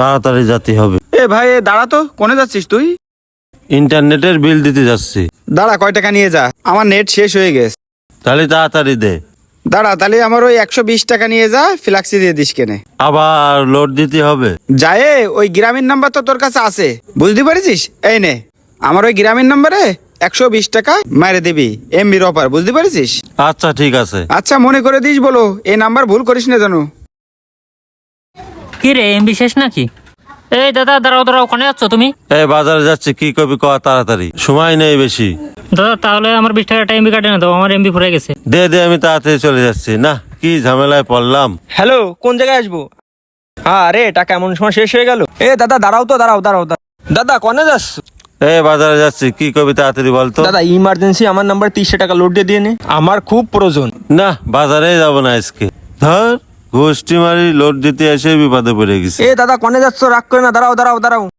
তাড়াতাড়ি যেতে হবে। এ ভাই দাঁড়া তো, কোনে যাচ্ছিস তুই? ইন্টারনেটের বিল দিতে যাচ্ছি। দাঁড়া, কয় টাকা নিয়ে যা, আমার নেট শেষ হয়ে গেছে। তাহলে তাড়াতাড়ি দে। দাঁড়া, তাহলে আমার ওই 120 টাকা নিয়ে যা, ফ্লাক্সি দিয়ে দিস কেনে। আবার লোড দিতে হবে? যায় ওই গ্রামীণ নাম্বার তো তোর কাছে আছে, বুঝতে পারছিস? এই নে, আমার ওই গ্রামীণ নাম্বারে 120 টাকা মারে দিবি, এমবির অফার, বুঝতে পারছিস? আচ্ছা ঠিক আছে। আচ্ছা মনে করে দিস, বলো এই নাম্বার ভুল করিস না জানো। কি রে, এমবি শেষ নাকি? এই দাদা দাঁড়াও দাঁড়াও, ওখানে যাচ্ছ তুমি? এই বাজারে যাচ্ছে, কি কবি ক তাড়াতাড়ি, সময় নেই বেশি। দাদা তাহলে আমার 20 টাকাটা এমবি কাটে না দাও, আমার এমবি ফুরে গেছে। দে দে, আমি তাড়াতাড়ি চলে যাচ্ছি। না, কি ঝামেলায় পড়লাম। হ্যালো, কোন জায়গায় আসবো? হ্যাঁ রে, টাকা এমন সময় শেষ হয়ে গেল। এ দাদা দাঁড়াও তো, দাঁড়াও দাঁড়াও দাঁড়াও। দাদা কনে যাচ্ছ? এই বাজারে যাচ্ছি, কি কবি তাড়াতাড়ি বলতো। দাদা ইমার্জেন্সি আমার নাম্বার 30 টাকা লোড দিয়ে নে, আমার খুব প্রয়োজন। না, বাজারে যাব না আজকে। ধর, গোষ্ঠী মারি লোড দিতে এসে বিপদে পড়ে গেছি। এ দাদা কনে যাচ্ছ? রাগ করে না, দাঁড়াও দাঁড়াও দাঁড়াও।